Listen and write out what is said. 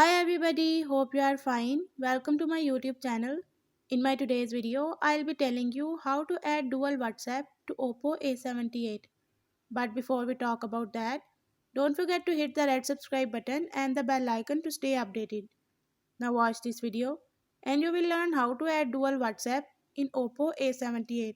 Hi everybody, hope you are fine. Welcome to my YouTube channel. In my today's video, I'll be telling you how to add dual WhatsApp to OPPO A78. But before we talk about that, don't forget to hit the red subscribe button and the bell icon to stay updated. Now watch this video and you will learn how to add dual WhatsApp in OPPO A78.